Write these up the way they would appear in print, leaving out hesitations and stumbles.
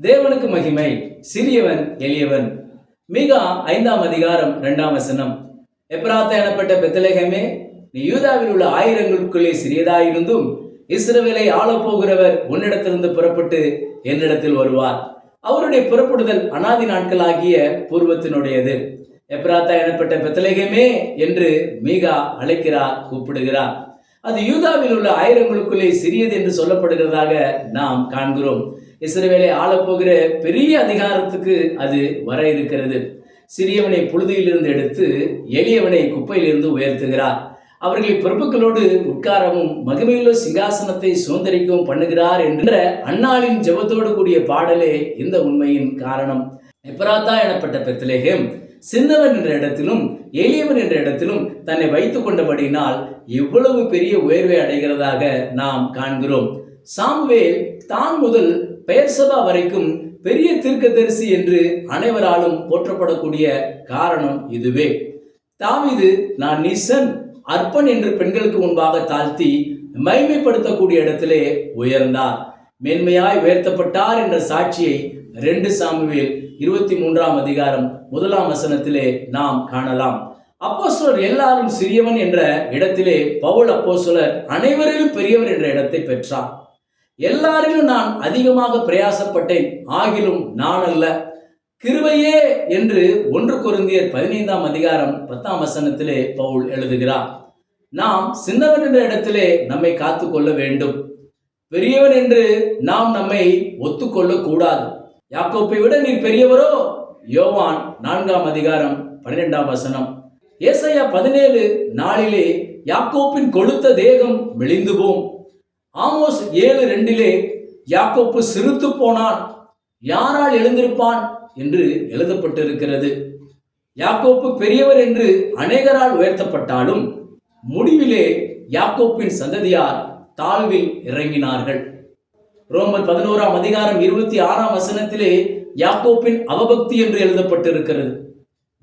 தேவனுக்கு மகிமை. சிறியவன் எளியவன். மீகா 5ஆம் அதிகாரம் 2ஆம் வசனம். எப்ராத்தா எனப்பட்ட பெத்லகேமே, நீ யூதாவில் உள்ள ஆயிரங்களுக்குள்ளே சிறியதாயிருந்தும் இஸ்ரவேலை ஆளப்போகிறவர் உன்னிடத்திலிருந்து புறப்பட்டு என்னிடத்தில் வருவார். அவருடைய புறப்படுதல் அனாதி நாட்களாகிய பூர்வத்தினுடையது. எப்ராத்தா எனப்பட்ட பெத்லகேமே என்று மீகா அழைக்கிறார், கூப்பிடுகிறார். அது யூதாவில் உள்ள ஆயிரங்களுக்குள்ளே சிறியது என்று சொல்லப்படுகிறதாக நாம் காண்கிறோம். இஸ்ரவேலை ஆளப்போகிற பெரிய அதிகாரத்துக்கு அது வர இருக்கிறது. சிறியவனை புழுதியிலிருந்து எடுத்து எளியவனை குப்பையிலிருந்து உயர்த்துகிறார். அவர்களை பிரபுக்களோடு உட்காரவும் மகிமையுள்ள சிங்காசனத்தை சுதந்திரிக்கவும் பண்ணுகிறார் என்ற அன்னாளின் ஜெபத்தோடு கூடிய பாடலே இந்த உண்மையின் காரணம். எப்ராத்தா எனப்பட்ட பெத்லகேம் சின்னவன் என்ற இடத்திலும் எளியவன் என்ற இடத்திலும் தன்னை வைத்துக் கொண்டபடியினால் எவ்வளவு பெரிய உயர்வை அடைகிறதாக நாம் காண்கிறோம். சாமுவேல் தான் முதல் பெயர்சபா வரைக்கும் பெரிய தீர்க்கதரிசி என்று அனைவராலும் போற்றப்படக்கூடிய காரணம் இதுவே. தாவீது நான் நீசன் அர்ப்பன் என்று பெண்களுக்கு முன்பாக தாழ்த்தி மைமைப்படுத்தக்கூடிய இடத்திலே உயர்ந்தார், மேன்மையாய் உயர்த்தப்பட்டார் என்ற சாட்சியை 2 சாமுவேல் 23ஆம் அதிகாரம் 1ஆம் வசனத்திலே நாம் காணலாம். அப்போஸ்தலர் எல்லாரும் சிறியவன் என்ற இடத்திலே பவுல் அப்போஸ்தலர் அனைவரிலும் பெரியவர் என்ற இடத்தை பெற்றார். எல்லாரிலும் நான் அதிகமாக பிரயாசப்பட்டேன், ஆகிலும் நான் அல்ல, கிருபையே என்று 1 கொரிந்தியர் 15ஆம் அதிகாரம் 10ஆம் வசனத்திலே பவுல் எழுதுகிறார். நாம் சின்னவன் என்ற இடத்திலே நம்மை காத்துக்கொள்ள வேண்டும். பெரியவன் என்று நாம் நம்மை ஒத்துக்கொள்ள கூடாது. யாக்கோப்பை விட நீர் பெரியவரோ? யோவான் 4ஆம் அதிகாரம் 12ஆம் வசனம். ஏசாயா 17:4 யாக்கோப்பின் கொழுத்த தேகம் மெலிந்து போம். ஆமோஸ் 7:2 யாக்கோப்பு சிறுத்து போனான், யாரால் எழுந்திருப்பான் என்று எழுதப்பட்டிருக்கிறது. யாக்கோப்பு பெரியவர் என்று அநேகரால் உயர்த்தப்பட்டாலும் முடிவிலே யாக்கோப்பின் சந்ததியார் தாழ்வில் இறங்கினார்கள். ரோமர் 11ஆம் அதிகாரம் 26ஆம் வசனத்திலே யாக்கோப்பின் அவபக்தி என்று எழுதப்பட்டிருக்கிறது.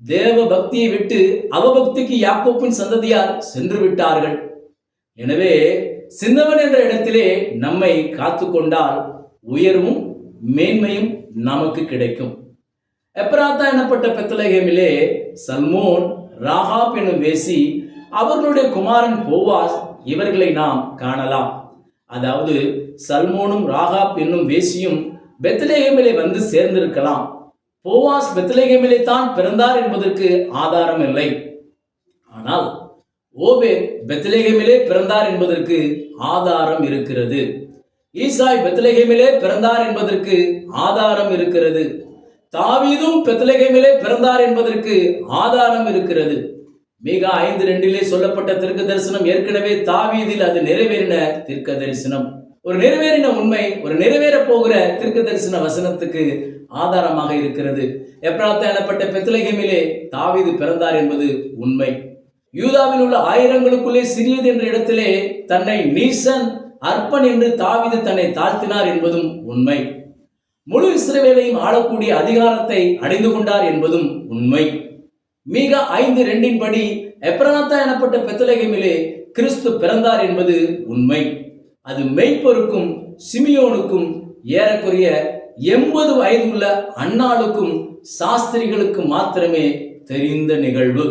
தேவ பக்தியை விட்டு அவபக்திக்கு யாக்கோப்பின் சந்ததியார் சென்று விட்டார்கள். எனவே சின்னவன் என்ற இடத்திலே நம்மை காத்து கொண்டால் உயர்வும் மேன்மையும் நமக்கு கிடைக்கும். எப்ராத்தா எனப்பட்ட பெத்லகேமிலே சல்மோன், ராகாப் என்னும் வேசி, அவர்களுடைய குமாரன் போவாஸ், இவர்களை நாம் காணலாம். அதாவது சல்மோனும் ராகாப் என்னும் வேசியும் பெத்லகேமிலே வந்து சேர்ந்திருக்கலாம். போவாஸ் பெத்லகேமிலே தான் பிறந்தார் என்பதற்கு ஆதாரம் இல்லை. ஆனால் ஓபேத் பெத்லகேமிலே பிறந்தார் என்பதற்கு ஆதாரம் இருக்கிறது. ஈசாய் பெத்லகேமிலே பிறந்தார் என்பதற்கு ஆதாரம் இருக்கிறது. தாவீதும் பெத்லகேமிலே பிறந்தார் என்பதற்கு ஆதாரம் இருக்கிறது. மீகா 5:2 சொல்லப்பட்ட தீர்க்க தரிசனம் ஏற்கனவே தாவீதில் அது நிறைவேறின தீர்க்க தரிசனம். ஒரு நிறைவேறின உண்மை ஒரு நிறைவேற போகிற தீர்க்க தரிசன வசனத்துக்கு ஆதாரமாக இருக்கிறது. எப்ராத்தா எனப்பட்ட பெத்லகேமிலே தாவீது பிறந்தார் என்பது உண்மை. யூதாவில் உள்ள ஆயிரங்களுக்குள்ளே சிறியது என்ற இடத்திலே தன்னை நீசன் அர்ப்பன் என்று தாவீது தன்னை தாழ்த்தினார் என்பதும் உண்மை. முழு இஸ்ரவேலையும் ஆளக்கூடிய அதிகாரத்தை அடைந்து கொண்டார் என்பதும் உண்மை. மீகா 5:2 படி எப்ராத்தா எனப்பட்ட பெத்லகேமிலே கிறிஸ்து பிறந்தார் என்பது உண்மை. அது மெய்ப்பொருக்கும் சிமியோனுக்கும் ஏறக்குறைய 80 வயதுள்ள அன்னாளுக்கும் சாஸ்திரிகளுக்கு மாத்திரமே தெரிந்த நிகழ்வு.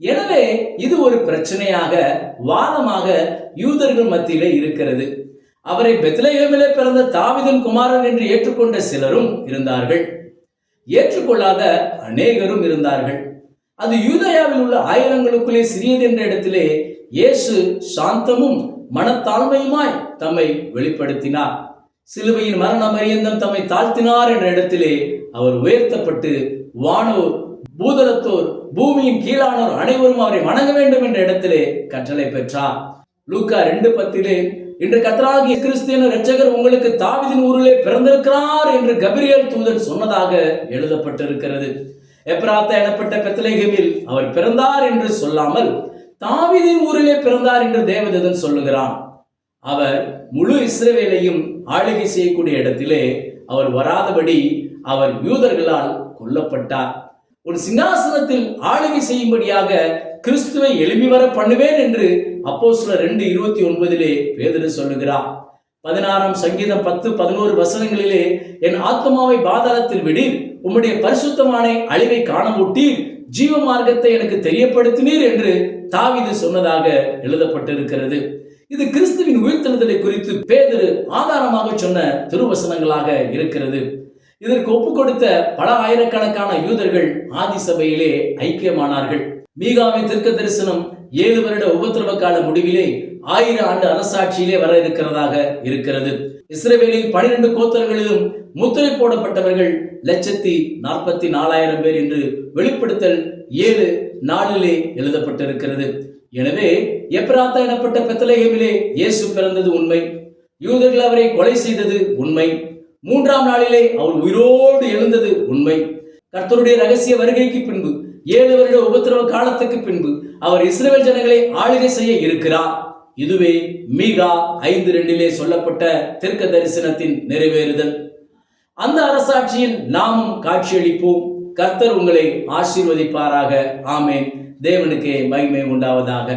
எனவே இது ஒரு பிரச்சனையாக, வாதமாக யூதர்கள் மத்தியிலே இருக்கிறது. அவரை பெத்லகேமிலே பிறந்த தாவீதின் குமாரன் என்று ஏற்றுக்கொண்ட சிலரும் இருந்தார்கள், ஏற்றுக்கொள்ளாத அநேகரும் இருந்தார்கள். அது யூதேயாவில் உள்ள ஆயிரங்களுக்குள்ளே சிறியது என்ற இடத்திலே இயேசு சாந்தமும் மனத்தாழ்மையுமாய் தம்மை வெளிப்படுத்தினார். சிலுவையின் மரண பரியந்தம் தம்மை தாழ்த்தினார் என்ற இடத்திலே அவர் உயர்த்தப்பட்டு வானோர், பூதலத்தோர், பூமியின் கீழானோர் அனைவரும் அவரை வணங்க வேண்டும் என்ற இடத்திலே கட்டளை பெற்றார். லூக்கா 2:10 இன்று கர்த்தராகிய கிறிஸ்து என்ற இரட்சகர் உங்களுக்கு தாவீதின் ஊரிலே பிறந்திருக்கிறார் என்று கபிரியேல் தூதன் சொன்னதாக எழுதப்பட்டிருக்கிறது. எப்ராத்தா எனப்பட்ட பெத்லகேமில் அவர் பிறந்தார் என்று சொல்லாமல் தாவீதின் ஊரிலே பிறந்தார் என்று தேவதூதன் சொல்லுகிறான். அவர் முழு இஸ்ரவேலையும் ஆளுகை செய்யக்கூடிய இடத்திலே அவர் வராதபடி அவர் யூதர்களால் கொல்லப்பட்டார். ஒரு சிங்காசனத்தில் ஆளுகை செய்யும்படியாக கிறிஸ்துவை எழுப்பி வர பண்ணுவேன் என்று அப்போஸ்தலர் 2:29 பேதுரு சொல்லுகிறார். 16 சங்கீதம் 10-11 வசனங்களிலே, என் ஆத்மாவை பாதாளத்தில் விடீர், உம்முடைய பரிசுத்தமான அழிவை காணமுட்டீர், ஜீவ மார்க்கத்தை எனக்கு தெரியப்படுத்தினீர் என்று தாவீது சொன்னதாக எழுதப்பட்டிருக்கிறது. இது கிறிஸ்துவின் உயிர்த்தெழுதலை குறித்து பேதுரு ஆதாரமாக சொன்ன திருவசனங்களாக இருக்கிறது. இதற்கு ஒப்பு கொடுத்த பல ஆயிரக்கணக்கான யூதர்கள் ஆதி சபையிலே ஐக்கியமானார்கள். மீகாவின் தீர்க்க தரிசனம் 7 வருட உபத்திரவ கால முடிவிலே 1000 ஆண்டு அரசாட்சியிலே வர இருக்கிறதாக இருக்கிறது. இஸ்ரவேலின் 12 கோத்திரங்களிலும் முத்திரை போடப்பட்டவர்கள் 1,44,000 பேர் என்று வெளிப்படுத்தல் 7:4 எழுதப்பட்டிருக்கிறது. எனவே எப்ராத்தா எனப்பட்ட பெத்லகேமிலே இயேசு பிறந்தது உண்மை. யூதர்கள் அவரை கொலை செய்தது உண்மை. 3ஆம் நாளிலே அவர் உயிரோடு எழுந்தது உண்மை. கர்த்தருடைய ரகசிய வருகைக்கு பின்பு 7 வருட உபத்திரவ காலத்துக்கு பின்பு அவர் இஸ்ரவேல் ஜனங்களை ஆளுகை செய்ய இருக்கிறார். இதுவே மீகா 5:2 சொல்லப்பட்ட தீர்க்க தரிசனத்தின் நிறைவேறுதல். அந்த அரசாட்சியில் நாமும் காட்சியளிப்போம். கர்த்தர் உங்களை ஆசீர்வதிப்பாராக. ஆமேன். தேவனுக்கே மகிமை உண்டாவதாக.